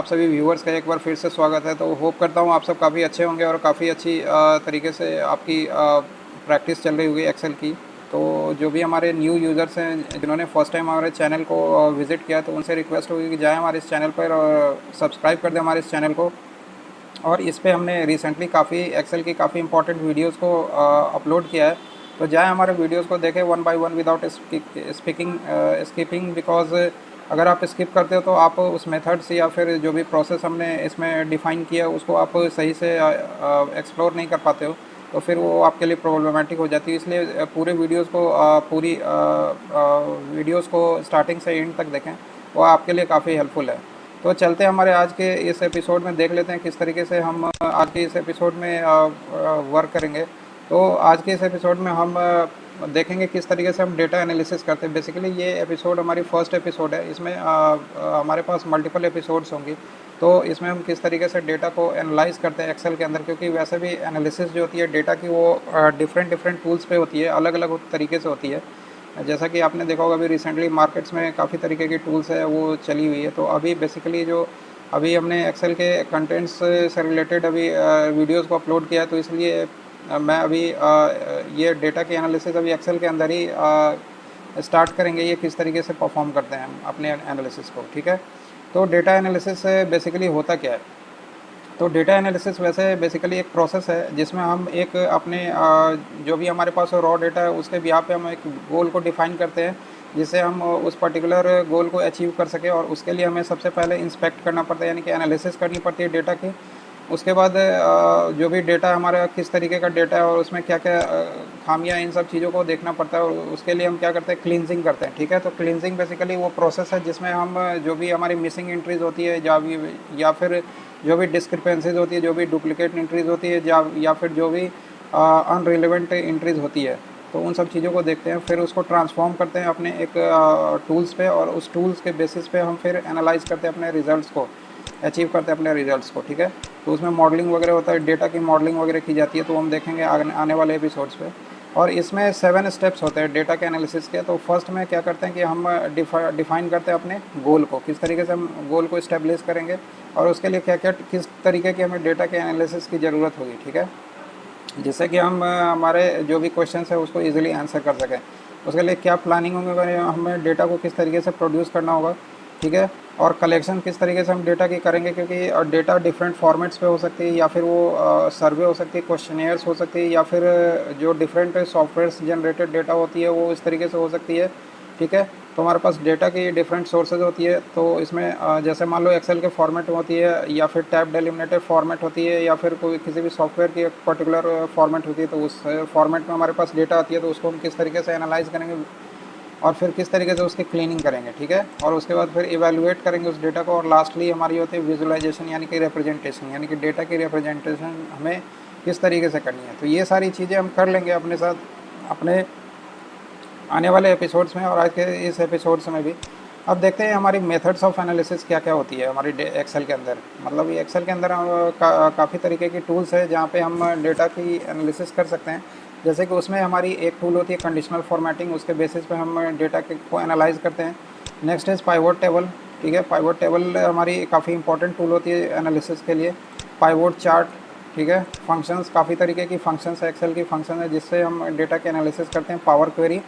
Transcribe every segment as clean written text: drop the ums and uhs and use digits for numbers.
आप सभी व्यूवर्स का एक बार फिर से स्वागत है। तो होप करता हूँ आप सब काफ़ी अच्छे होंगे और काफ़ी अच्छी तरीके से आपकी प्रैक्टिस चल रही होगी एक्सेल की। तो जो भी हमारे न्यू यूज़र्स हैं जिन्होंने फर्स्ट टाइम हमारे चैनल को विज़िट किया, तो उनसे रिक्वेस्ट होगी कि जाएँ हमारे इस चैनल पर और सब्सक्राइब कर दें हमारे इस चैनल को। और इस पे हमने रिसेंटली काफ़ी एक्सेल की काफ़ी इंपॉर्टेंट वीडियोस को अपलोड किया है। तो जाएँ हमारे वीडियोस को देखें one by one without skipping, because अगर आप स्किप करते हो तो आप उस मेथड से या फिर जो भी प्रोसेस हमने इसमें डिफ़ाइन किया है उसको आप सही से एक्सप्लोर नहीं कर पाते हो, तो फिर वो आपके लिए प्रॉब्लमेटिक हो जाती है। इसलिए पूरे वीडियोस को पूरी वीडियोस को स्टार्टिंग से एंड तक देखें, वो आपके लिए काफ़ी हेल्पफुल है। तो चलते हैं हमारे आज के इस एपिसोड में, देख लेते हैं किस तरीके से हम आज के इस एपिसोड में वर्क करेंगे। तो आज के इस एपिसोड में हम देखेंगे किस तरीके से हम डेटा एनालिसिस करते हैं। बेसिकली ये एपिसोड हमारी फर्स्ट एपिसोड है, इसमें हमारे पास मल्टीपल एपिसोड्स होंगी। तो इसमें हम किस तरीके से डेटा को एनालाइज करते हैं एक्सेल के अंदर, क्योंकि वैसे भी एनालिसिस जो होती है डेटा की वो डिफरेंट डिफरेंट टूल्स पे होती है, अलग अलग तरीके से होती है। जैसा कि आपने देखा होगा अभी रिसेंटली मार्केट्स में काफ़ी तरीके की टूल्स है वो चली हुई है। तो अभी बेसिकली जो अभी हमने एक्सेल के कंटेंट्स से रिलेटेड अभी वीडियोस को अपलोड किया है, तो इसलिए मैं अभी ये डेटा की एनालिसिस अभी एक्सेल के अंदर ही स्टार्ट करेंगे, ये किस तरीके से परफॉर्म करते हैं हम अपने एनालिसिस को। ठीक है, तो डेटा एनालिसिस बेसिकली होता क्या है। तो डेटा एनालिसिस वैसे बेसिकली एक प्रोसेस है जिसमें हम एक अपने जो भी हमारे पास रॉ डेटा है उसके बिहाफ पे हम एक गोल को डिफाइन करते हैं, जिससे हम उस पर्टिकुलर गोल को अचीव कर सके। और उसके लिए हमें सबसे पहले इंस्पेक्ट करना पड़ता है, यानी कि एनालिसिस करनी पड़ती है डेटा की। उसके बाद जो भी डेटा हमारा किस तरीके का डेटा है और उसमें क्या क्या खामियां, इन सब चीज़ों को देखना पड़ता है। और उसके लिए हम क्या करते हैं, क्लींजिंग करते हैं। ठीक है, तो क्लींजिंग बेसिकली वो प्रोसेस है जिसमें हम जो भी हमारी मिसिंग एंट्रीज होती है या फिर जो भी डिस्क्रिपेंसीज होती है, जो भी डुप्लीकेट एंट्रीज होती है, या फिर जो भी अनरिलेवेंट एंट्रीज होती है, तो उन सब चीज़ों को देखते हैं। फिर उसको ट्रांसफॉर्म करते हैं अपने एक टूल्स पे, और उस टूल्स के बेसिस पे हम फिर एनालाइज करते हैं अपने रिजल्ट्स को, अचीव करते हैं अपने रिजल्ट्स को। ठीक है, तो उसमें मॉडलिंग वगैरह होता है, डेटा की मॉडलिंग वगैरह की जाती है, तो हम देखेंगे आने वाले एपिसोड्स पे। और इसमें 7 स्टेप्स होते हैं डेटा के एनालिसिस के। तो फर्स्ट में क्या करते हैं कि हम डिफाइन करते हैं अपने गोल को, किस तरीके से हम गोल को इस्टेब्लिश करेंगे और उसके लिए क्या क्या किस तरीके की हमें डेटा के एनालिसिस की ज़रूरत होगी। ठीक है, जिससे कि हम हमारे जो भी क्वेश्चन है उसको इजीली आंसर कर सकें। उसके लिए क्या प्लानिंग होगी, हमें डेटा को किस तरीके से प्रोड्यूस करना होगा। ठीक है, और कलेक्शन किस तरीके से हम डेटा की करेंगे, क्योंकि डेटा डिफरेंट फॉर्मेट्स पे हो सकती है, या फिर वो सर्वे हो सकती है, क्वेश्चनेयर्स हो सकती है, या फिर जो डिफरेंट सॉफ्टवेयर जनरेटेड डेटा होती है वो इस तरीके से हो सकती है। ठीक है, तो हमारे पास डेटा की डिफरेंट सोर्सेज होती है। तो इसमें जैसे मान लो एक्सेल के फॉर्मेट होती है, या फिर टैब डेलिमिनेटेड फॉर्मेट होती है, या फिर कोई किसी भी सॉफ्टवेयर की एक पर्टिकुलर फॉर्मेट होती है, तो उस फॉर्मेट में हमारे पास डेटा आती है। तो उसको हम किस तरीके से एनालाइज करेंगे और फिर किस तरीके से उसकी क्लीनिंग करेंगे। ठीक है, और उसके बाद फिर इवेलुएट करेंगे उस डेटा को। और लास्टली हमारी होती है विजुअलाइजेशन, यानी कि रिप्रेजेंटेशन, यानी कि डेटा की रिप्रेजेंटेशन हमें किस तरीके से करनी है। तो ये सारी चीज़ें हम कर लेंगे अपने साथ अपने आने वाले एपिसोड्स में और आज के इस एपिसोड्स में भी। अब देखते हैं हमारी मेथड्स ऑफ एनालिसिस क्या क्या होती है हमारी एक्सेल के अंदर। मतलब ये एक्सेल के अंदर काफ़ी तरीके की टूल्स है जहाँ पे हम डेटा की एनालिसिस कर सकते हैं। जैसे कि उसमें हमारी एक टूल होती है कंडीशनल फॉर्मेटिंग, उसके बेसिस पे हम डेटा को एनालाइज करते हैं। Next is pivot table. ठीक है, पाइवोट टेबल हमारी काफ़ी इंपॉर्टेंट टूल होती है एनालिसिस के लिए। Pivot chart. ठीक है, फंक्शंस, काफ़ी तरीके की फंक्शंस है, एक्सेल की फंक्शन है जिससे हम डेटा के एनालिसिस करते हैं। पावर क्वेरी,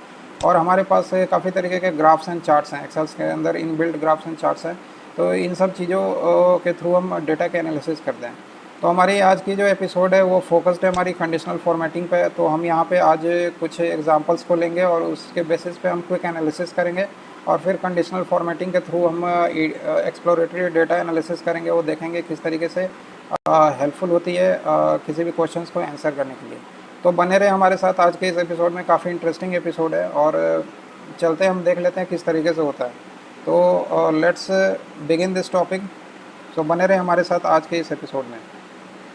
और हमारे पास काफ़ी तरीके के ग्राफ्स एंड चार्ट्स हैं, एक्सेल्स के अंदर इनबिल्ट ग्राफ्स एंड चार्ट्स हैं। तो इन सब चीज़ों के थ्रू हम डेटा के एनालिसिस करते हैं। तो हमारी आज की जो एपिसोड है वो फोकस्ड है हमारी कंडीशनल फॉर्मेटिंग पे। तो हम यहाँ पे आज कुछ एग्जांपल्स को लेंगे और उसके बेसिस पे हम क्विक एनालिसिस करेंगे, और फिर कंडीशनल फॉर्मेटिंग के थ्रू हम एक्सप्लोरेटरी डेटा एनालिसिस करेंगे। वो देखेंगे किस तरीके से हेल्पफुल होती है किसी भी क्वेश्चंस को आंसर करने के लिए। तो बने रहे हमारे साथ, आज के इस एपिसोड में काफ़ी इंटरेस्टिंग एपिसोड है। और चलते हम देख लेते हैं किस तरीके से होता है। तो लेट्स बिगिन दिस टॉपिक। सो बने रहे हमारे साथ आज के इस एपिसोड में,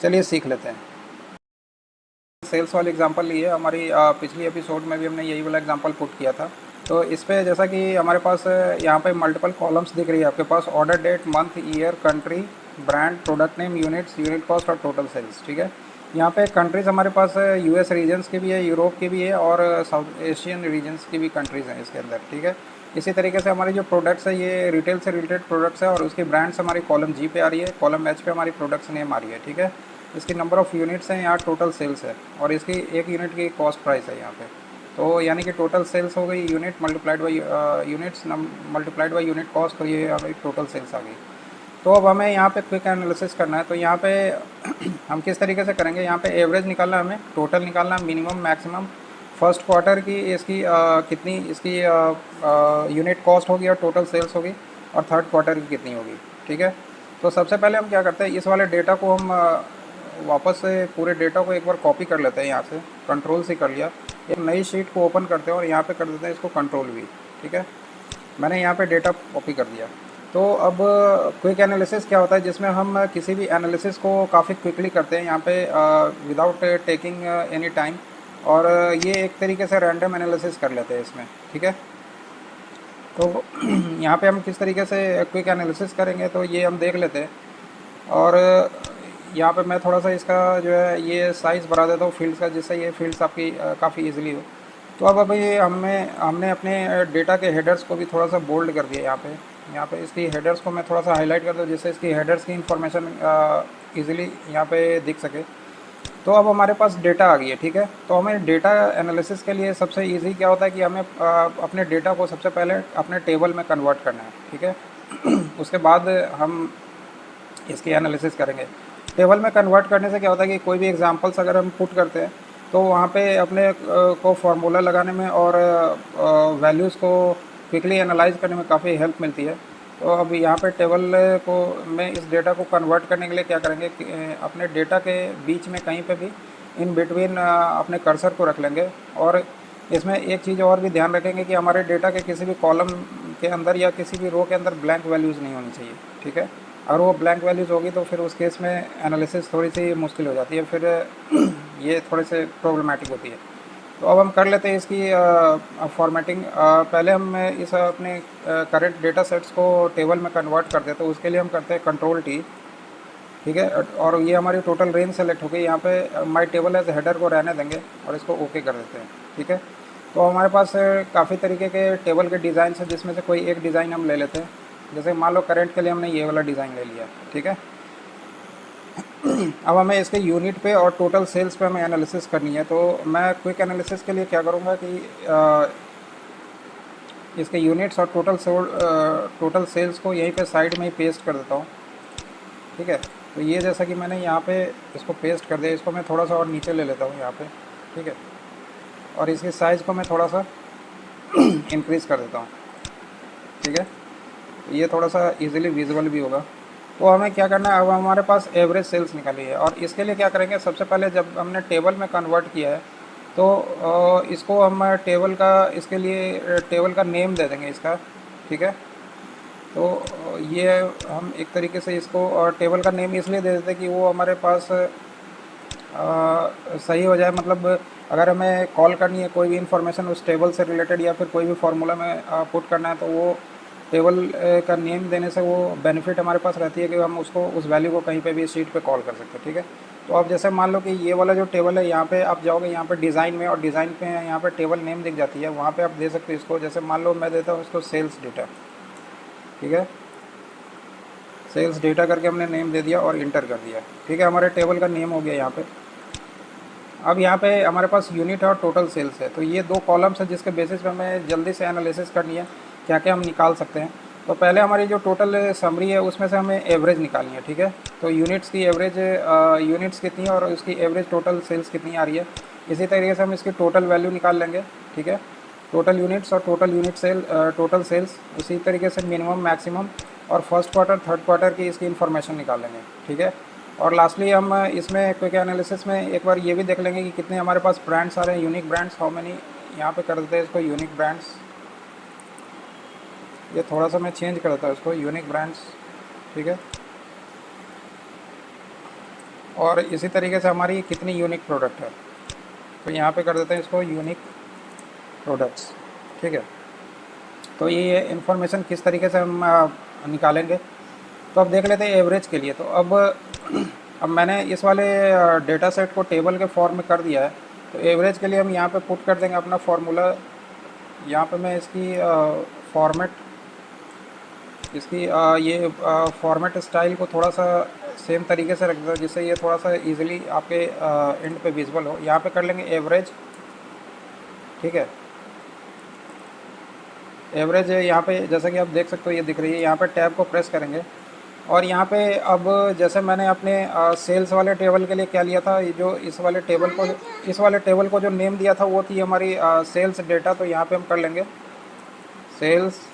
चलिए सीख लेते हैं। सेल्स वाली एग्जांपल ली है हमारी, पिछली एपिसोड में भी हमने यही वाला एग्जांपल पुट किया था। तो इस पे जैसा कि हमारे पास यहाँ पे मल्टीपल कॉलम्स दिख रही है आपके पास, order date, month, year, country, brand, product name, units, unit cost और टोटल सेल्स। ठीक है, यहाँ पे कंट्रीज़ हमारे पास यूएस रीजन्स की भी है, यूरोप की भी है, और साउथ एशियन रीजन्स की भी कंट्रीज़ हैं इसके अंदर। ठीक है, इसी तरीके से हमारी जो प्रोडक्ट्स है ये रिटेल से रिलेटेड प्रोडक्ट्स है और उसकी ब्रांड्स हमारी कॉलम जी पे आ रही है, कॉलम एच पे हमारी प्रोडक्ट्स नेम आ रही है, ठीक है। इसकी नंबर ऑफ़ यूनिट्स हैं, यहाँ टोटल सेल्स है और इसकी एक यूनिट की कॉस्ट प्राइस है यहाँ पे। तो यानी कि टोटल सेल्स हो गई unit multiplied by units multiplied by unit cost, तो ये हमारी टोटल सेल्स आ गई। तो अब हमें यहाँ पे क्विक एनालिसिस करना है। तो यहाँ पे हम किस तरीके से करेंगे, यहाँ पे एवरेज निकालना है, हमें टोटल निकालना है, मिनिमम मैक्सिमम, फर्स्ट क्वार्टर की इसकी कितनी इसकी यूनिट कॉस्ट होगी और टोटल सेल्स होगी, और थर्ड क्वार्टर की कितनी होगी, ठीक है। तो सबसे पहले हम क्या करते हैं, इस वाले डेटा को हम वापस से पूरे डेटा को एक बार कॉपी कर लेते हैं, यहाँ से कंट्रोल से कर लिया, एक नई शीट को ओपन करते हैं और यहाँ पे कर देते हैं इसको कंट्रोल वी, ठीक है। मैंने यहाँ पे डेटा कॉपी कर दिया। तो अब क्विक एनालिसिस क्या होता है, जिसमें हम किसी भी एनालिसिस को काफ़ी क्विकली करते हैं यहाँ पे विदाउट टेकिंग एनी टाइम, और ये एक तरीके से रैंडम एनालिसिस कर लेते हैं इसमें, ठीक है। तो यहाँ पे हम किस तरीके से क्विक एनालिसिस करेंगे तो ये हम देख लेते हैं। और यहाँ पे मैं थोड़ा सा इसका जो है ये साइज़ बढ़ा देता हूँ फील्ड्स का, जिससे ये फील्ड्स आपकी काफ़ी इजीली हो। तो अब अभी हमने अपने डेटा के हेडर्स को भी थोड़ा सा बोल्ड कर दिया यहाँ पे इसकी हेडर्स को मैं थोड़ा सा हाईलाइट कर दूँ, जिससे इसकी हेडर्स की इन्फॉर्मेशन ईज़िली यहाँ पे दिख सके। तो अब हमारे पास डेटा आ गई है, ठीक है। तो हमें डेटा एनालिसिस के लिए सबसे इजी क्या होता है कि हमें अपने डेटा को सबसे पहले अपने टेबल में कन्वर्ट करना है, ठीक है। उसके बाद हम इसकी एनालिसिस करेंगे। टेबल में कन्वर्ट करने से क्या होता है कि कोई भी एग्जांपल्स अगर हम पुट करते हैं तो वहाँ पे अपने को फार्मूला लगाने में और वैल्यूज़ को क्विकली एनालाइज करने में काफ़ी हेल्प मिलती है। तो अब यहाँ पे टेबल को में इस डेटा को कन्वर्ट करने के लिए क्या करेंगे कि अपने डेटा के बीच में कहीं पे भी इन बिटवीन अपने कर्सर को रख लेंगे, और इसमें एक चीज़ और भी ध्यान रखेंगे कि हमारे डेटा के किसी भी कॉलम के अंदर या किसी भी रो के अंदर ब्लैंक वैल्यूज़ नहीं होनी चाहिए, ठीक है। अगर वो ब्लैंक वैल्यूज़ होगी तो फिर उस केस में एनालिसिस थोड़ी सी मुश्किल हो जाती है, फिर ये थोड़े से प्रॉब्लमेटिक होती है। तो अब हम कर लेते हैं इसकी फॉर्मेटिंग। पहले हम इस अपने करंट डेटा सेट्स को टेबल में कन्वर्ट कर देते हैं, उसके लिए हम करते हैं कंट्रोल टी, ठीक है। और ये हमारी टोटल रेंज सेलेक्ट हो गई। यहाँ पे माई टेबल एज हेडर को रहने देंगे और इसको ओके कर देते हैं, ठीक है। तो हमारे पास काफ़ी तरीके के टेबल के डिज़ाइन हैं, जिसमें से कोई एक डिज़ाइन हम ले लेते हैं। जैसे मान लो करंट के लिए हमने ये वाला डिज़ाइन ले लिया, ठीक है। अब हमें इसके यूनिट पे और टोटल सेल्स पे हमें एनालिसिस करनी है। तो मैं क्विक एनालिसिस के लिए क्या करूँगा कि इसके यूनिट्स और टोटल सेल्स को यहीं पे साइड में ही पेस्ट कर देता हूँ, ठीक है। तो ये जैसा कि मैंने यहाँ पे इसको पेस्ट कर दिया, इसको मैं थोड़ा सा और नीचे ले लेता हूँ यहाँ पे, ठीक है। और इसकी साइज़ को मैं थोड़ा सा इंक्रीज़ कर देता हूँ, ठीक है। ये थोड़ा सा इजीली विजिबल भी होगा। तो हमें क्या करना है, अब हमारे पास एवरेज सेल्स निकाली है, और इसके लिए क्या करेंगे, सबसे पहले जब हमने टेबल में कन्वर्ट किया है तो इसको हम टेबल का इसके लिए टेबल का नेम दे देंगे इसका, ठीक है। तो ये हम एक तरीके से इसको टेबल का नेम इसलिए दे देते हैं कि वो हमारे पास सही हो जाए। मतलब अगर हमें कॉल करनी है कोई भी इन्फॉर्मेशन उस टेबल से रिलेटेड या फिर कोई भी फार्मूला में पुट करना है, तो वो टेबल का नेम देने से वो बेनिफिट हमारे पास रहती है कि हम उसको उस वैल्यू को कहीं पे भी शीट पे कॉल कर सकते हैं, ठीक है। तो अब जैसे मान लो कि ये वाला जो टेबल है, यहाँ पे आप जाओगे, यहाँ पे डिज़ाइन में, और डिज़ाइन पे यहाँ पे टेबल नेम दिख जाती है, वहाँ पे आप दे सकते हो इसको। जैसे मान लो मैं देता हूँ इसको सेल्स डेटा, ठीक है। सेल्स डेटा करके हमने नेम दे दिया और इंटर कर दिया, ठीक है। हमारे टेबल का नेम हो गया यहाँ पे। अब यहाँ पे हमारे पास यूनिट और टोटल सेल्स है, तो ये दो कॉलम्स है जिसके बेसिस पे हमें जल्दी से एनालिसिस करनी है क्या क्या हम निकाल सकते हैं। तो पहले हमारी जो टोटल समरी है उसमें से हमें एवरेज निकालनी है, ठीक है। तो यूनिट्स की एवरेज यूनिट्स कितनी है और उसकी एवरेज टोटल सेल्स कितनी आ रही है। इसी तरीके से हम इसकी टोटल वैल्यू निकाल लेंगे, ठीक है। टोटल यूनिट्स और टोटल सेल्स, उसी तरीके से मिनिमम मैक्सिमम और फर्स्ट क्वार्टर थर्ड क्वार्टर की इसकी इन्फॉर्मेशन निकाल लेंगे, ठीक है। और लास्टली हम इसमें क्विक एनालिसिस में एक बार ये भी देख लेंगे कि कितने हमारे पास ब्रांड्स आ रहे हैं, यूनिक ब्रांड्स, हाउ मेनी। यहाँ पे कर देते हैं इसको यूनिक ब्रांड्स, ये थोड़ा सा मैं चेंज कर देता हूँ इसको, यूनिक ब्रांड्स, ठीक है। और इसी तरीके से हमारी कितनी यूनिक प्रोडक्ट है, तो यहाँ पे कर देते हैं इसको यूनिक प्रोडक्ट्स, ठीक है। तो ये इन्फॉर्मेशन किस तरीके से हम निकालेंगे, तो अब देख लेते हैं एवरेज के लिए। तो अब मैंने इस वाले डेटा सेट को टेबल के फॉर्म में कर दिया है। तो एवरेज के लिए हम यहाँ पे पुट कर देंगे अपना फार्मूला। यहाँ पे मैं इसकी फॉर्मेट इसकी ये फॉर्मेट स्टाइल को थोड़ा सा सेम तरीके से रख दो जिससे ये थोड़ा सा इजीली आपके एंड पे विजिबल हो। यहाँ पे कर लेंगे एवरेज, ठीक है। एवरेज यहाँ पे जैसा कि आप देख सकते हो ये दिख रही है, यहाँ पे टैब को प्रेस करेंगे और यहाँ पे अब जैसे मैंने अपने सेल्स वाले टेबल के लिए क्या लिया था, ये जो इस वाले टेबल को जो नेम दिया था वो थी हमारी सेल्स डेटा। तो यहाँ पे हम कर लेंगे सेल्स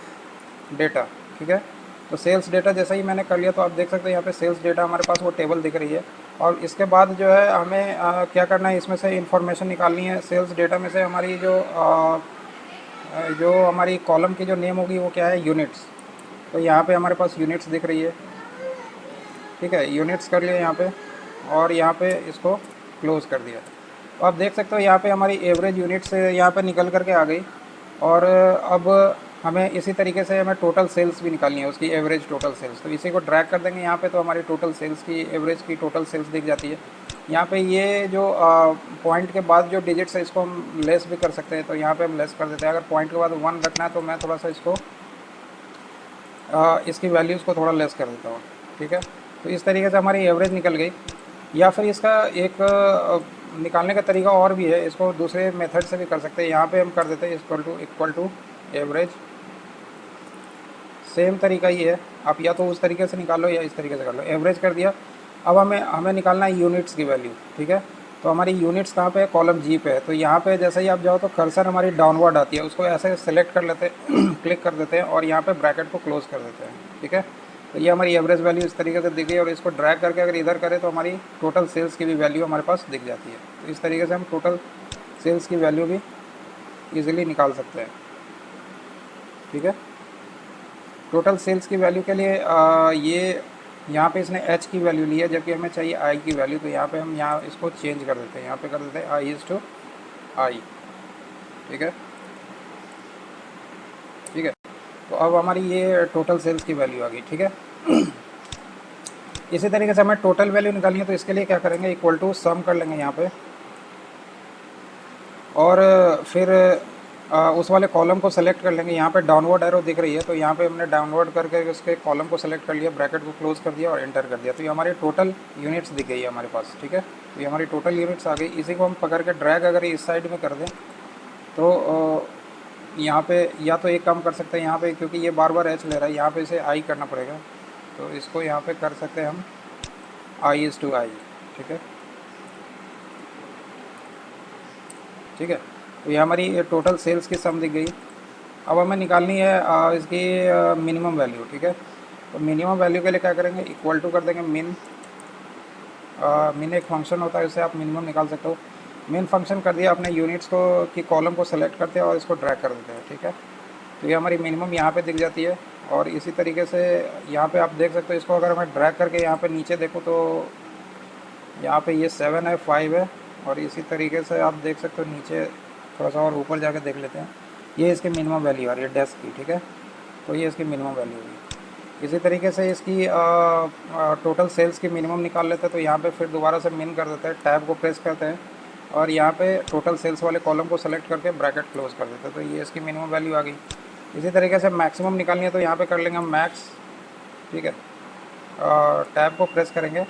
डेटा, ठीक है। तो सेल्स डेटा जैसा ही मैंने कर लिया तो आप देख सकते हैं यहाँ पे सेल्स डेटा हमारे पास वो टेबल दिख रही है। और इसके बाद जो है हमें क्या करना है, इसमें से इंफॉर्मेशन निकालनी है। सेल्स डेटा में से हमारी जो हमारी कॉलम की जो नेम होगी वो क्या है, यूनिट्स। तो यहाँ पे हमारे पास यूनिट्स दिख रही है, ठीक है। यूनिट्स कर लिए यहाँ पे और यहाँ पे इसको क्लोज़ कर दिया। तो आप देख सकते हो यहाँ पे हमारी एवरेज यूनिट्स यहाँ पे निकल करके आ गई। और अब हमें इसी तरीके से हमें टोटल सेल्स भी निकालनी है, उसकी एवरेज टोटल सेल्स। तो इसी को ड्रैग कर देंगे यहाँ पे तो हमारी टोटल सेल्स की एवरेज की टोटल सेल्स दिख जाती है। यहाँ पे ये जो पॉइंट के बाद जो डिजिट्स है इसको हम लेस भी कर सकते हैं। तो यहाँ पे हम लेस कर देते हैं। अगर पॉइंट के बाद 1 रखना है तो मैं थोड़ा सा इसको इसकी वैल्यूज़ को थोड़ा लेस कर देता हूँ, ठीक है। तो इस तरीके से हमारी एवरेज निकल गई। या फिर इसका एक निकालने का तरीका और भी है, इसको दूसरे मेथड से भी कर सकते हैं। यहाँ पे हम कर देते हैं इक्वल टू एवरेज। सेम तरीका ही है, आप या तो उस तरीके से निकालो या इस तरीके से कर लो। एवरेज कर दिया। अब हमें निकालना है यूनिट्स की वैल्यू, ठीक है। तो हमारी यूनिट्स कहाँ पे है, कॉलम जी पे है। तो यहाँ पे जैसे ही आप जाओ तो कर्सर हमारी डाउनवर्ड आती है, उसको ऐसे सेलेक्ट कर लेते हैं क्लिक कर देते हैं और यहाँ पे ब्रैकेट को क्लोज कर देते हैं, ठीक है। तो ये हमारी एवरेज वैल्यू इस तरीके से दिख गई और इसको ड्रैग करके अगर इधर करें तो हमारी टोटल सेल्स की भी वैल्यू हमारे पास दिख जाती है। तो इस तरीके से हम टोटल सेल्स की वैल्यू भी ईजिली निकाल सकते हैं, ठीक है। टोटल सेल्स की वैल्यू के लिए ये यहाँ पे इसने एच की वैल्यू ली है जबकि हमें चाहिए आई की वैल्यू। तो यहाँ पे हम यहाँ इसको चेंज कर देते हैं, यहाँ पे कर देते हैं आई इज़ टू आई, ठीक है, ठीक है। तो अब हमारी ये टोटल सेल्स की वैल्यू आ गई, ठीक है। इसी तरीके से हमें टोटल वैल्यू निकालनी है तो इसके लिए क्या करेंगे, इक्वल टू सम कर लेंगे यहाँ पे और फिर उस वाले कॉलम को सेलेक्ट कर लेंगे। यहाँ पे डाउनवर्ड एरो दिख रही है तो यहाँ पे हमने डाउनवर्ड करके उसके कॉलम को सेलेक्ट कर लिया, ब्रैकेट को क्लोज कर दिया और एंटर कर दिया। तो ये हमारी टोटल यूनिट्स दिख गई है हमारे पास, ठीक है। तो ये हमारी टोटल यूनिट्स आ गई। इसी को हम पकड़ के ड्रैग अगर इस साइड में कर दें तो यहाँ पे या तो एक काम कर सकते हैं, यहाँ पे क्योंकि ये बार बार एच ले रहा है यहाँ पे इसे आई करना पड़ेगा। तो इसको यहाँ पे कर सकते हैं हम आई इज़ टू आई, ठीक है, ठीक है। तो ये हमारी टोटल सेल्स की सम दिख गई। अब हमें निकालनी है इसकी मिनिमम वैल्यू, ठीक है। तो मिनिमम वैल्यू के लिए क्या करेंगे, इक्वल टू कर देंगे मिन। मिन एक फंक्शन होता है, उससे आप मिनिमम निकाल सकते हो। मिन फंक्शन कर दिया, अपने यूनिट्स को की कॉलम को सेलेक्ट करते हैं और इसको ड्रैग कर देते हैं, ठीक है। तो ये हमारी मिनिमम यहाँ पे दिख जाती है। और इसी तरीके से यहाँ पे आप देख सकते हो, इसको अगर मैं ड्रैग करके यहाँ पे नीचे देखूँ तो यहाँ पे ये 7 है, 5 है। और इसी तरीके से आप देख सकते हो नीचे थोड़ा सा और ऊपर जाके देख लेते हैं, ये इसकी मिनिमम वैल्यू आ रही है डेस्क की, ठीक है। तो ये इसकी मिनिमम वैल्यू होगी। इसी तरीके से इसकी टोटल सेल्स की मिनिमम निकाल लेते हैं। तो यहाँ पे फिर दोबारा से मिन कर देते हैं, टैब को प्रेस करते हैं और यहाँ पे टोटल सेल्स वाले कॉलम को सेलेक्ट करके ब्रैकेट क्लोज कर देते हैं। तो ये इसकी मिनिमम वैल्यू आ गई। इसी तरीके से मैक्सिमम निकालनी है तो यहाँ पे कर लेंगे हम मैक्स, ठीक है। टैब को प्रेस करेंगे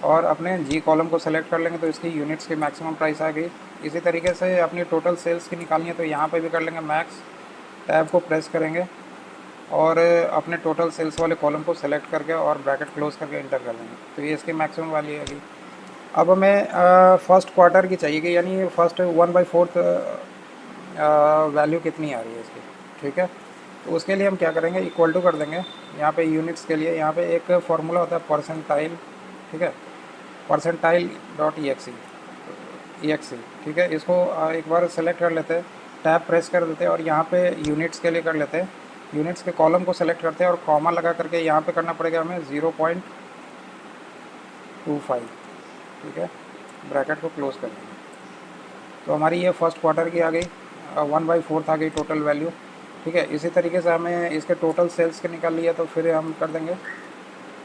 और अपने जी कॉलम को सेलेक्ट कर लेंगे तो इसकी यूनिट्स की मैक्सिमम प्राइस आ गई। इसी तरीके से अपनी टोटल सेल्स की निकालनी है तो यहाँ पे भी कर लेंगे मैक्स, टैब को प्रेस करेंगे और अपने टोटल सेल्स वाले कॉलम को सेलेक्ट करके और ब्रैकेट क्लोज करके इंटर कर लेंगे। तो ये इसकी मैक्सिमम वैल्यू आ गई। अब हमें फर्स्ट क्वार्टर की चाहिए कि यानी फर्स्ट 1/4 वैल्यू कितनी आ रही है इसकी, ठीक है। तो उसके लिए हम क्या करेंगे, इक्वल टू कर देंगे यहाँ पे यूनिट्स के लिए। यहाँ पे एक फार्मूला होता है परसेंटाइल, ठीक है, परसेंटाइल डॉट EXE, ठीक है। इसको एक बार सेलेक्ट कर लेते हैं, टैब प्रेस कर देते हैं और यहाँ पे यूनिट्स के लिए कर लेते हैं। यूनिट्स के कॉलम को सेलेक्ट करते हैं और कॉमा लगा करके यहाँ पे करना पड़ेगा हमें 0.25, ठीक है, ब्रैकेट को क्लोज कर देंगे। तो हमारी ये फर्स्ट क्वार्टर की आ गई, 1/4 आ गई टोटल वैल्यू, ठीक है। इसी तरीके से हमें इसके टोटल सेल्स के निकाल लिया तो फिर हम कर देंगे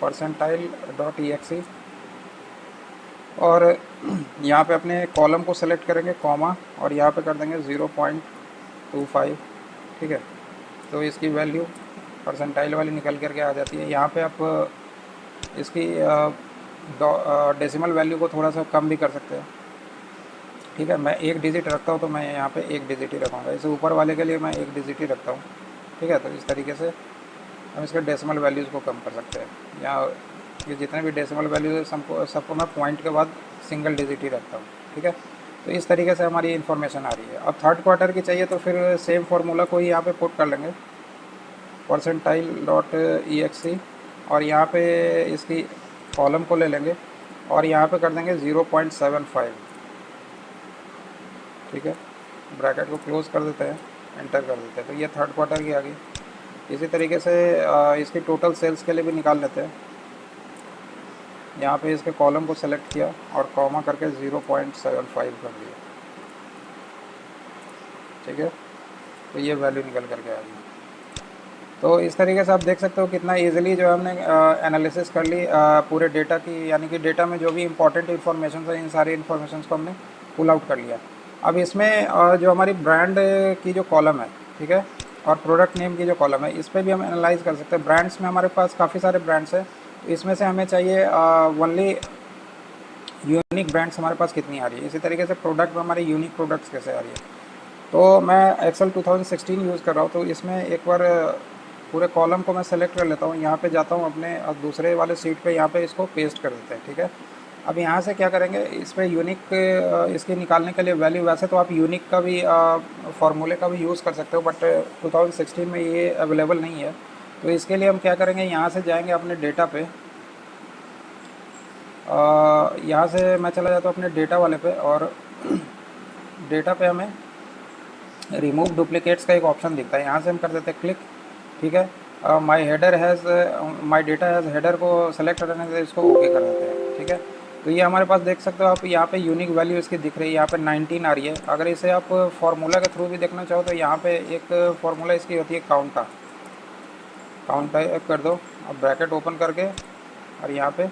परसेंटाइल डॉट EXE और यहाँ पे अपने कॉलम को सेलेक्ट करेंगे कॉमा और यहाँ पे कर देंगे 0.25, ठीक है। तो इसकी वैल्यू परसेंटाइल वाली निकल करके आ जाती है। यहाँ पे आप इसकी डेसिमल वैल्यू को थोड़ा सा कम भी कर सकते हैं। ठीक है, मैं एक डिजिट रखता हूँ तो मैं यहाँ पे एक डिजिट ही रखूँगा। इसे ऊपर वाले के लिए मैं एक डिजिट ही रखता हूँ। ठीक है, तो इस तरीके से हम इसके डेसिमल वैल्यूज़ को कम कर सकते हैं। या ये जितने भी डेसिमल वैल्यूज़ है सबको मैं पॉइंट के बाद सिंगल डिजिट ही रखता हूँ। ठीक है, तो इस तरीके से हमारी इन्फॉर्मेशन आ रही है। अब थर्ड क्वार्टर की चाहिए तो फिर सेम फार्मूला को ही यहाँ पे पुट कर लेंगे, %.exe, और यहाँ पे इसकी कॉलम को ले लेंगे और यहाँ पे कर देंगे 0.75। ठीक है, ब्रैकेट को क्लोज़ कर देते हैं, एंटर कर देते हैं, तो ये थर्ड क्वार्टर की आ गई। इसी तरीके से इसकी टोटल सेल्स के लिए भी निकाल लेते हैं। यहाँ पे इसके कॉलम को सेलेक्ट किया और कॉमा करके 0.75 कर दिया। ठीक है, तो ये वैल्यू निकल करके आ गई। तो इस तरीके से आप देख सकते हो कितना इजीली जो हमने एनालिसिस कर ली पूरे डेटा की, यानी कि डेटा में जो भी इंपॉर्टेंट इन्फॉर्मेशन है इन सारी इन्फॉर्मेशन को हमने पुल आउट कर लिया। अब इसमें जो हमारी ब्रांड की जो कॉलम है, ठीक है, और प्रोडक्ट नेम की जो कॉलम है, इस पर भी हम एनालाइज कर सकते हैं। ब्रांड्स में हमारे पास काफ़ी सारे ब्रांड्स हैं, तो इसमें से हमें चाहिए ओनली यूनिक ब्रांड्स हमारे पास कितनी आ रही है। इसी तरीके से प्रोडक्ट में हमारे यूनिक प्रोडक्ट्स कैसे आ रही है। तो मैं एक्सेल 2016 यूज़ कर रहा हूँ, तो इसमें एक बार पूरे कॉलम को मैं सेलेक्ट कर लेता हूँ। यहाँ पे जाता हूँ अपने दूसरे वाले सीट पे, यहाँ पे इसको पेस्ट कर देते हैं। ठीक है, अब यहाँ से क्या करेंगे, इस पर यूनिक इसके निकालने के लिए वैल्यू, वैसे तो आप यूनिक का भी फार्मूले का भी यूज़ कर सकते हो, बट 2016 में ये अवेलेबल नहीं है। तो इसके लिए हम क्या करेंगे, यहाँ से जाएंगे अपने डेटा पे, यहाँ से मैं चला जाता हूँ अपने डेटा वाले पे, और डेटा पे हमें रिमूव डुप्लीकेट्स का एक ऑप्शन दिखता है, यहाँ से हम कर देते हैं क्लिक। ठीक है, my header has my data has header को सेलेक्ट करने से इसको ओके कर देते हैं। ठीक है, तो ये हमारे पास देख सकते हो आप, यहाँ पे यूनिक वैल्यू इसकी दिख रही है, यहाँ पे 19 आ रही है। अगर इसे आप फार्मूला के थ्रू भी देखना चाहो तो यहाँ पे एक फार्मूला इसकी होती है काउंट कर दो, अब ब्रैकेट ओपन करके, और यहाँ पे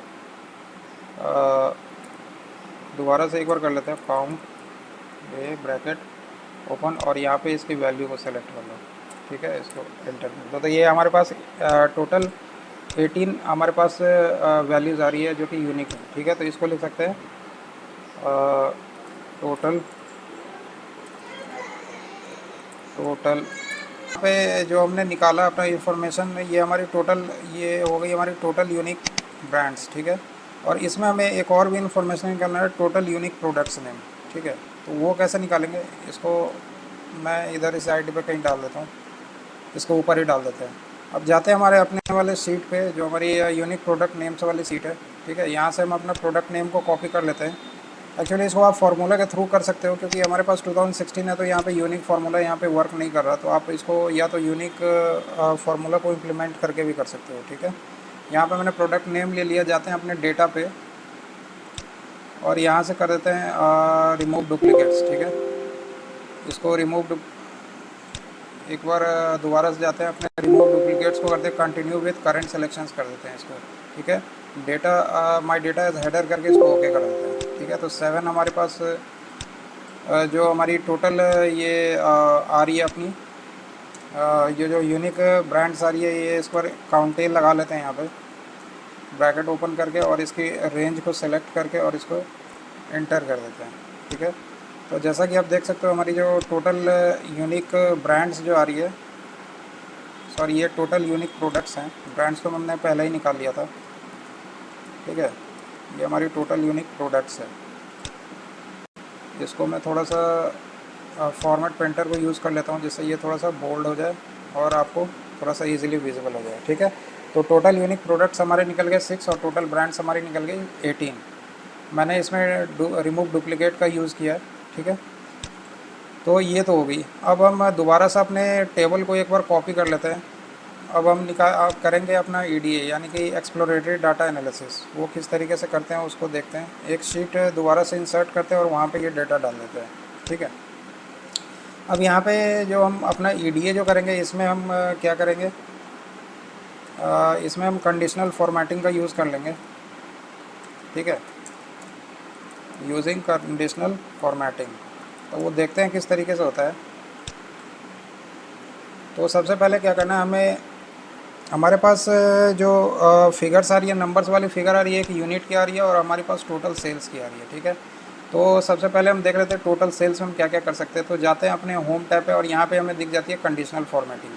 दोबारा से एक बार कर लेते हैं, काउंट ब्रैकेट ओपन, और यहाँ पे इसकी वैल्यू को सेलेक्ट कर लो। ठीक है, इसको एंटर कर दो, तो ये हमारे पास टोटल 18 हमारे पास वैल्यूज़ आ रही है जो कि यूनिक है। ठीक है, तो इसको लिख सकते हैं टोटल पे जो हमने निकाला अपना इंफॉर्मेशन, ये हमारी टोटल, ये हो गई हमारी टोटल यूनिक ब्रांड्स। ठीक है, और इसमें हमें एक और भी इंफॉर्मेशन निकालना है, टोटल यूनिक प्रोडक्ट्स नेम। ठीक है, तो वो कैसे निकालेंगे, इसको मैं इधर इस साइड पे कहीं डाल देता हूँ, इसको ऊपर ही डाल देते हैं। अब जाते हैं हमारे अपने वाले सीट पे, जो हमारी यूनिक प्रोडक्ट नेम्स वाली सीट है। ठीक है, यहाँ से हम अपना प्रोडक्ट नेम को कॉपी कर लेते हैं। एक्चुअली इसको आप फार्मूला के थ्रू कर सकते हो, क्योंकि हमारे पास 2016 है, तो यहाँ पे यूनिक फार्मूला यहाँ पे वर्क नहीं कर रहा, तो आप इसको या तो यूनिक फार्मूला को इम्प्लीमेंट करके भी कर सकते हो। ठीक है, यहाँ पे मैंने प्रोडक्ट नेम ले लिया, जाते हैं अपने डेटा पे और यहाँ से कर देते हैं रिमूव डुप्लीकेट्स। ठीक है, इसको रिमूव, एक बार दोबारा से जाते हैं अपने रिमूव डुप्लीकेट्स को, करते हैं कंटिन्यू विथ करंट सिलेक्शंस कर देते हैं इसको। ठीक है, data my data as header करके इसको ओके कर देते हैं। ठीक है, तो 7 हमारे पास जो हमारी टोटल ये आ रही है अपनी, ये जो यूनिक ब्रांड्स आ रही है, ये इस पर काउंटेल लगा लेते हैं यहाँ पे, ब्रैकेट ओपन करके, और इसकी रेंज को सेलेक्ट करके और इसको एंटर कर देते हैं। ठीक है, तो जैसा कि आप देख सकते हो हमारी जो टोटल यूनिक ब्रांड्स जो आ रही है, सॉरी ये टोटल यूनिक प्रोडक्ट्स हैं, ब्रांड्स तो हमने पहले ही निकाल लिया था। ठीक है, ये हमारी टोटल यूनिक प्रोडक्ट्स है। इसको मैं थोड़ा सा फॉर्मेट पेंटर को यूज़ कर लेता हूँ, जिससे ये थोड़ा सा बोल्ड हो जाए और आपको थोड़ा सा इजीली विजिबल हो जाए। ठीक है, तो टोटल यूनिक प्रोडक्ट्स हमारे निकल गए 6 और टोटल ब्रांड्स हमारी निकल गई 18। मैंने इसमें रिमूव डुप्लीकेट का यूज़ किया है। ठीक है, तो ये तो हो गई। अब हम दोबारा से अपने टेबल को एक बार कॉपी कर लेते हैं। अब हम करेंगे अपना EDA, यानी कि एक्सप्लोरेटरी डाटा एनालिसिस। वो किस तरीके से करते हैं उसको देखते हैं। एक शीट दोबारा से इंसर्ट करते हैं और वहाँ पे ये डाटा डाल देते हैं। ठीक है, अब यहाँ पे जो हम अपना EDA जो करेंगे, इसमें हम क्या करेंगे, इसमें हम कंडीशनल फॉर्मेटिंग का यूज़ कर लेंगे। ठीक है, यूजिंग कंडीशनल फॉर्मेटिंग, तो वो देखते हैं किस तरीके से होता है। तो सबसे पहले क्या करना है हमें, हमारे पास जो फिगर्स आ रही है, नंबर्स वाली फिगर आ रही है, एक यूनिट की आ रही है और हमारे पास टोटल सेल्स की आ रही है, ठीक है। तो सबसे पहले हम देख लेते हैं टोटल सेल्स में हम क्या क्या कर सकते हैं। तो जाते हैं अपने होम टैब पे और यहाँ पे हमें दिख जाती है कंडीशनल फॉर्मेटिंग,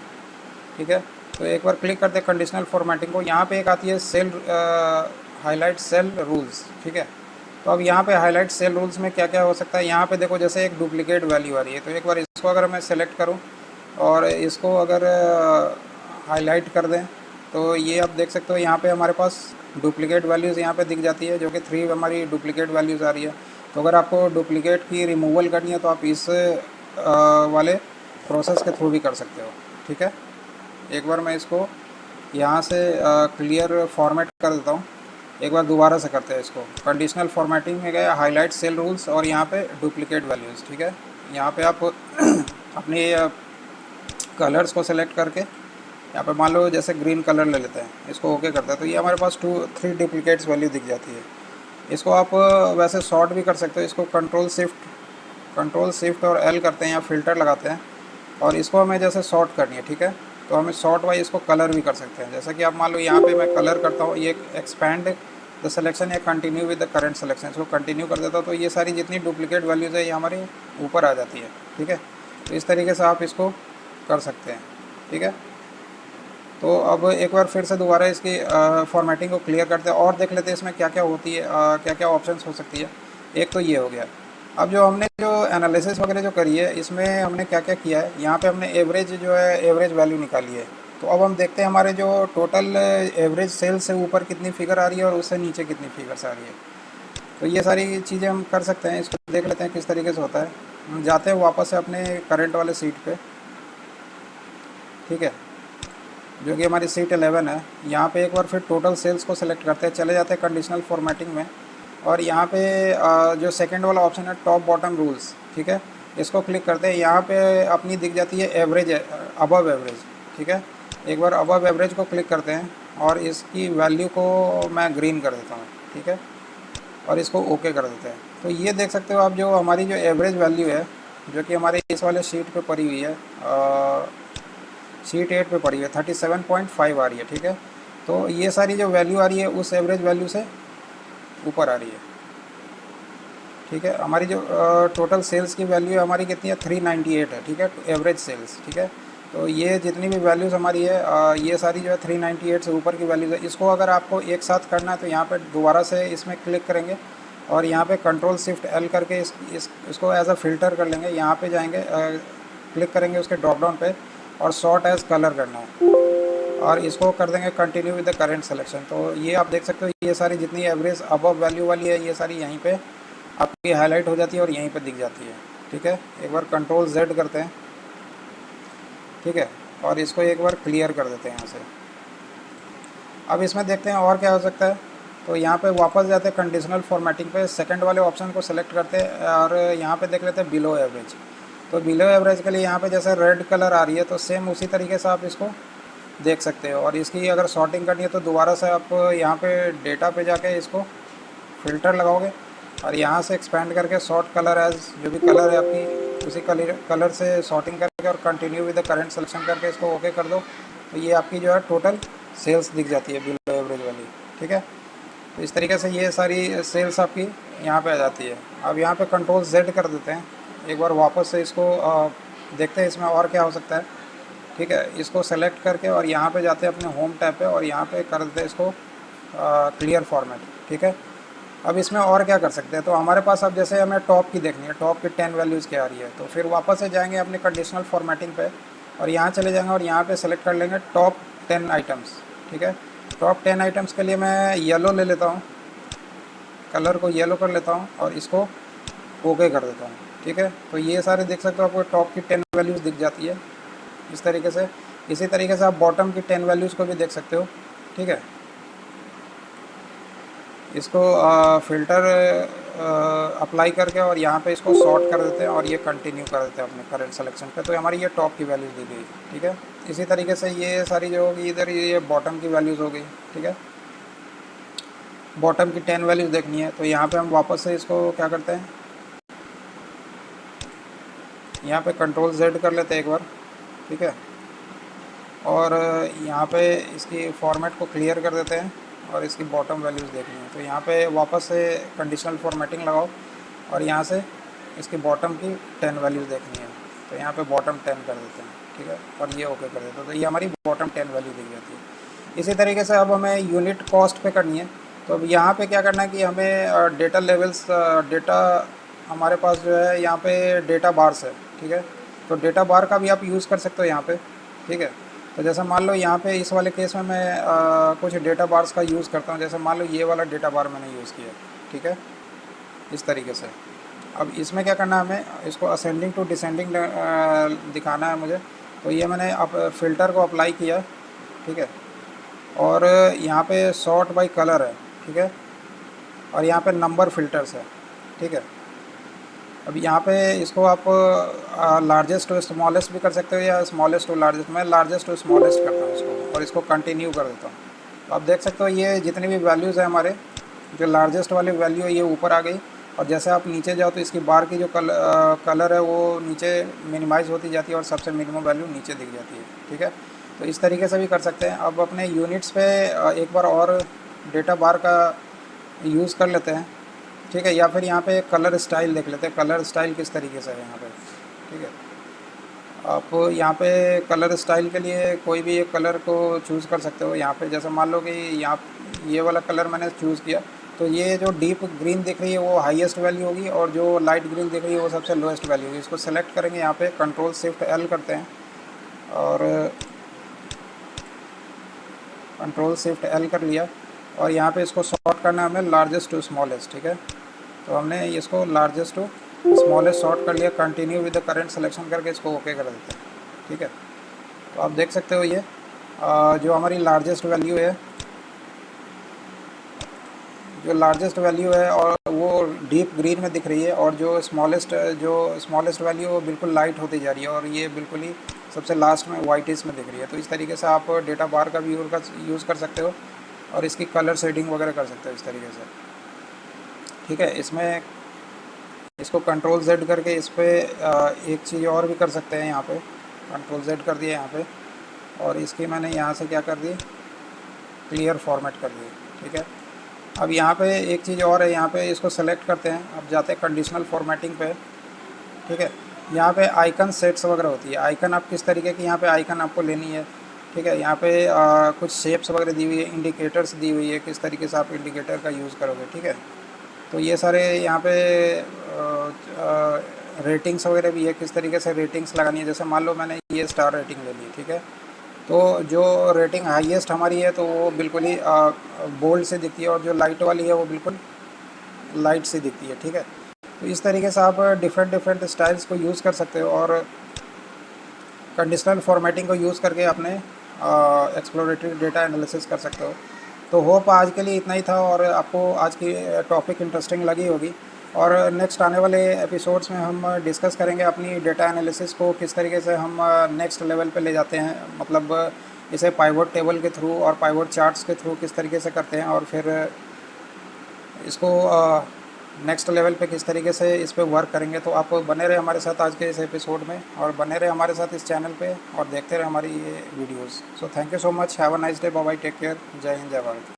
ठीक है। तो एक बार क्लिक करते हैं कंडीशनल फॉर्मेटिंग को, यहाँ पे एक आती है सेल हाईलाइट सेल रूल्स, ठीक है। तो अब यहाँ पे हाईलाइट सेल रूल्स में क्या क्या हो सकता है, यहाँ पे देखो जैसे एक डुप्लीकेट वैल्यू आ रही है, तो एक बार इसको अगर मैं सेलेक्ट करूँ और इसको अगर हाईलाइट कर दें तो ये आप देख सकते हो यहाँ पे हमारे पास डुप्लीकेट वैल्यूज़ यहाँ पे दिख जाती है, जो कि 3 हमारी डुप्लीकेट वैल्यूज़ आ रही है। तो अगर आपको डुप्लीकेट की रिमूवल करनी है तो आप इस वाले प्रोसेस के थ्रू भी कर सकते हो, ठीक है। एक बार मैं इसको यहाँ से क्लियर फॉर्मेट कर देता हूँ। एक बार दोबारा से करते हैं इसको, कंडीशनल फॉर्मेटिंग में गए, हाईलाइट सेल रूल्स और यहाँ पे डुप्लीकेट वैल्यूज़, ठीक है। यहाँ पे आप अपने कलर्स को सेलेक्ट करके यहाँ पे मान लो जैसे ग्रीन कलर ले लेते हैं, इसको ओके करते हैं तो ये हमारे पास 3 डुप्लीकेट्स वैल्यू दिख जाती है। इसको आप वैसे सॉर्ट भी कर सकते हो, इसको कंट्रोल शिफ्ट और एल करते हैं या फिल्टर लगाते हैं और इसको हमें जैसे सॉर्ट करनी है, ठीक है। तो हमें सॉर्ट वाइज इसको कलर भी कर सकते हैं, जैसा कि आप मान लो यहाँ पे मैं कलर करता हूँ, ये एक्सपैंड द सिलेक्शन या continue with the current selection, इसको कंटिन्यू कर देता हूँ तो ये सारी जितनी डुप्लीकेट वैल्यूज़ है ये हमारी ऊपर आ जाती है, ठीक है। तो इस तरीके से आप इसको कर सकते हैं, ठीक है। तो अब एक बार फिर से दोबारा इसकी फॉर्मेटिंग को क्लियर करते हैं और देख लेते हैं इसमें क्या क्या होती है, क्या क्या ऑप्शंस हो सकती है। एक तो ये हो गया। अब जो हमने जो एनालिसिस वगैरह जो करी है इसमें हमने क्या क्या किया है, यहाँ पे हमने एवरेज जो है एवरेज वैल्यू निकाली है। तो अब हम देखते हैं हमारे जो टोटल एवरेज सेल से ऊपर कितनी फिगर आ रही है और उससे नीचे कितनी फिगर्स आ रही है। तो ये सारी चीज़ें हम कर सकते हैं, इसको देख लेते हैं किस तरीके से होता है। हम जाते हैं वापस से अपने करंट वाले सीट पे, ठीक है, जो कि हमारी सीट 11 है। यहाँ पे एक बार फिर टोटल सेल्स को सिलेक्ट करते हैं, चले जाते हैं कंडीशनल फॉर्मेटिंग में और यहाँ पे जो सेकंड वाला ऑप्शन है टॉप बॉटम रूल्स, ठीक है, इसको क्लिक करते हैं। यहाँ पे अपनी दिख जाती है एवरेज, अबव एवरेज, ठीक है। एक बार अबव एवरेज को क्लिक करते हैं और इसकी वैल्यू को मैं ग्रीन कर देता हूँ, ठीक है, और इसको ओके कर देते हैं। तो ये देख सकते हो आप जो हमारी जो एवरेज वैल्यू है, जो कि हमारे इस वाले शीट पे पड़ी हुई है, शीट 8 पे पड़ी है, 37.5 आ रही है, ठीक है। तो ये सारी जो वैल्यू आ रही है उस एवरेज वैल्यू से ऊपर आ रही है, ठीक है। हमारी जो टोटल सेल्स की वैल्यू है हमारी कितनी है, 398 है, ठीक है, एवरेज सेल्स, ठीक है। तो ये जितनी भी वैल्यूज़ हमारी है ये सारी जो है 398 से ऊपर की वैल्यूज़ है। इसको अगर आपको एक साथ करना है तो यहाँ पे दोबारा से इसमें क्लिक करेंगे और यहाँ पे कंट्रोल शिफ्ट एल करके इसको एज अ फ़िल्टर कर लेंगे। यहाँ पे जाएंगे, क्लिक करेंगे उसके ड्रॉप डाउन पे और सॉर्ट एज कलर करना है और इसको कर देंगे continue with the current selection. तो ये आप देख सकते हो ये सारी जितनी एवरेज अबव वैल्यू वाली है ये सारी यहीं पे आपकी हाईलाइट हो जाती है और यहीं पे दिख जाती है, ठीक है। एक बार कंट्रोल जेड करते हैं, ठीक है, और इसको एक बार क्लियर कर देते हैं यहाँ से। अब इसमें देखते हैं और क्या हो सकता है। तो यहाँ पे वापस जाते हैं कंडीशनल फॉर्मेटिंग पे, सेकंड वाले ऑप्शन को सेलेक्ट करते हैं और यहाँ पे देख लेते हैं बिलो एवरेज। तो बिलो एवरेज के लिए यहाँ पे जैसे रेड कलर आ रही है तो सेम उसी तरीके से आप इसको देख सकते हो। और इसकी अगर सॉर्टिंग करनी है तो दोबारा से आप यहाँ पे डेटा पे जाके इसको फ़िल्टर लगाओगे और यहाँ से एक्सपेंड करके सॉर्ट कलर एज, जो भी कलर है आपकी उसी कलर से सॉर्टिंग करके और continue with the current selection करके इसको ओके कर दो। तो ये आपकी जो है टोटल सेल्स दिख जाती है बिलो एवरेज वाली, ठीक है। तो इस तरीके से ये सारी सेल्स आपकी यहाँ पे आ जाती है। अब यहाँ पे कंट्रोल जेड कर देते हैं, एक बार वापस से इसको देखते हैं इसमें और क्या हो सकता है, ठीक है। इसको सेलेक्ट करके और यहाँ पे जाते हैं अपने होम टैब पे और यहाँ पे कर देते हैं इसको क्लियर फॉर्मेट, ठीक है। अब इसमें और क्या कर सकते हैं, तो हमारे पास अब जैसे हमें टॉप की देखनी है, टॉप की 10 वैल्यूज़ क्या आ रही है, तो फिर वापस से जाएंगे अपने कंडीशनल फॉर्मेटिंग पे और यहाँ चले जाएंगे और यहाँ पे सेलेक्ट कर लेंगे टॉप 10 आइटम्स, ठीक है। टॉप 10 आइटम्स के लिए मैं येलो ले लेता हूँ, कलर को येलो कर लेता हूँ और इसको ओके कर देता हूँ, ठीक है। तो ये सारे देख सकते हो आपको टॉप की 10 वैल्यूज़ दिख जाती है इस तरीके से। इसी तरीके से आप बॉटम की 10 वैल्यूज़ को भी देख सकते हो, ठीक है। इसको फ़िल्टर अप्लाई करके और यहाँ पे इसको सॉर्ट कर देते हैं और ये कंटिन्यू कर देते हैं अपने करंट सिलेक्शन पे। तो हमारी ये टॉप की वैल्यूज़ दी गई, ठीक है। इसी तरीके से ये सारी जो होगी इधर ये बॉटम की वैल्यूज़ हो गई, ठीक है। बॉटम की 10 वैल्यूज़ देखनी है तो यहाँ पे हम वापस से इसको क्या करते हैं, यहाँ पे कंट्रोल जेड कर लेते हैं एक बार, ठीक है, और यहाँ पे इसकी फॉर्मेट को क्लियर कर देते हैं और इसकी बॉटम वैल्यूज़ देखनी है। तो यहाँ पे वापस से कंडीशनल फॉर्मेटिंग लगाओ और यहाँ से इसकी बॉटम की 10 वैल्यूज़ देखनी है। तो यहाँ पे बॉटम 10 कर देते हैं, ठीक है, और ये ओके कर देते हैं। तो ये हमारी बॉटम 10 वैल्यू दी जाती है। इसी तरीके से अब हमें यूनिट कॉस्ट पे करनी है। तो अब यहाँ पे क्या करना है कि हमें डेटा लेवल्स, डेटा हमारे पास जो है यहाँ पे डेटा बार्स है, ठीक है। तो डेटा बार का भी आप यूज़ कर सकते हो यहाँ पे, ठीक है। तो जैसे मान लो यहाँ पे इस वाले केस में मैं कुछ डेटा बार्स का यूज़ करता हूँ। जैसे मान लो ये वाला डेटा बार मैंने यूज़ किया, ठीक है, इस तरीके से। अब इसमें क्या करना है, हमें इसको असेंडिंग टू डिसेंडिंग दिखाना है मुझे। तो ये मैंने अब फ़िल्टर को अप्लाई किया, ठीक है, और यहाँ पे सॉर्ट बाय कलर है, ठीक है, और यहाँ पे नंबर फ़िल्टर्स है, ठीक है। अब यहाँ पे इसको आप लार्जेस्ट टू स्मॉलेस्ट भी कर सकते हो या स्मॉलेस्ट टू लार्जेस्ट। मैं लार्जेस्ट टू स्मॉलेस्ट करता हूँ इसको और इसको कंटिन्यू कर देता हूँ। तो आप देख सकते हो ये जितनी भी वैल्यूज़ है हमारे, जो लार्जेस्ट वाली वैल्यू है ये ऊपर आ गई, और जैसे आप नीचे जाओ तो इसकी बार की जो कलर है वो नीचे मिनिमाइज़ होती जाती है और सबसे मिनिमम वैल्यू नीचे दिख जाती है, ठीक है। तो इस तरीके से भी कर सकते हैं। अब अपने यूनिट्स पे एक बार और डेटा बार का यूज़ कर लेते हैं, ठीक है, या फिर यहाँ पे कलर स्टाइल देख लेते हैं, कलर स्टाइल किस तरीके से है यहाँ पे, ठीक है। आप यहाँ पे कलर स्टाइल के लिए कोई भी एक कलर को चूज़ कर सकते हो। यहाँ पे जैसे मान लो कि यहाँ ये वाला कलर मैंने चूज़ किया, तो ये जो डीप ग्रीन दिख रही है वो हाईएस्ट वैल्यू होगी और जो लाइट ग्रीन दिख रही है वो सबसे लोएस्ट वैल्यू होगी। इसको सेलेक्ट करेंगे, यहाँ पे कंट्रोल शिफ्ट एल करते हैं और कंट्रोल शिफ्ट एल कर लिया, और यहाँ पे इसको सॉर्ट करना है हमें लार्जेस्ट टू स्मॉलेस्ट, ठीक है। तो हमने इसको लार्जेस्ट टू स्मॉलेस्ट सॉर्ट कर लिया। Continue with the current selection करके इसको ओके कर देते हैं, ठीक है। तो आप देख सकते हो ये जो हमारी लार्जेस्ट वैल्यू है, जो लार्जेस्ट वैल्यू है और वो डीप ग्रीन में दिख रही है, और जो स्मॉलेस्ट वैल्यू वो बिल्कुल लाइट होती जा रही है और ये बिल्कुल ही सबसे लास्ट में वाइटिश में दिख रही है। तो इस तरीके से आप डेटा बार का भी यूज़ कर सकते हो और इसकी कलर शेडिंग वगैरह कर सकते हो इस तरीके से, ठीक है। इसमें इसको कंट्रोल जेड करके इस पर एक चीज़ और भी कर सकते हैं। यहाँ पे कंट्रोल जेड कर दिया यहाँ पे, और इसकी मैंने यहाँ से क्या कर दी, क्लियर फॉर्मेट कर दी, ठीक है। अब यहाँ पे एक चीज़ और है, यहाँ पे इसको सेलेक्ट करते हैं, अब जाते हैं कंडीशनल फॉर्मेटिंग पे, ठीक है। यहाँ पे आइकन सेट्स वगैरह होती है, आइकन आप किस तरीके की यहाँ पे आइकन आपको लेनी है, ठीक है। यहाँ पे कुछ शेप्स वगैरह दी हुई है, इंडिकेटर्स दी हुई है, किस तरीके से आप इंडिकेटर का यूज़ करोगे, ठीक है। तो ये सारे यहाँ पे रेटिंग्स वगैरह भी है, किस तरीके से रेटिंग्स लगानी है। जैसे मान लो मैंने ये स्टार रेटिंग ले ली, ठीक है। तो जो रेटिंग हाईएस्ट हमारी है तो वो बिल्कुल ही बोल्ड से दिखती है, और जो लाइट वाली है वो बिल्कुल लाइट से दिखती है, ठीक है। तो इस तरीके से आप डिफरेंट स्टाइल्स को यूज़ कर सकते हो और कंडीशनल फॉर्मेटिंग को यूज़ करके अपने एक्सप्लोरेटरी डेटा एनालिसिस कर सकते हो। तो होप आज के लिए इतना ही था और आपको आज की टॉपिक इंटरेस्टिंग लगी होगी, और नेक्स्ट आने वाले एपिसोड्स में हम डिस्कस करेंगे अपनी डेटा एनालिसिस को किस तरीके से हम नेक्स्ट लेवल पे ले जाते हैं, मतलब इसे पाइवट टेबल के थ्रू और पाइवट चार्ट्स के थ्रू किस तरीके से करते हैं, और फिर इसको नेक्स्ट लेवल पे किस तरीके से इस पे वर्क करेंगे। तो आप बने रहे हमारे साथ आज के इस एपिसोड में, और बने रहे हमारे साथ इस चैनल पे और देखते रहे हमारी ये videos. So thank you so much, have a nice day, bye bye, take care, जय हिंद, जय भारत।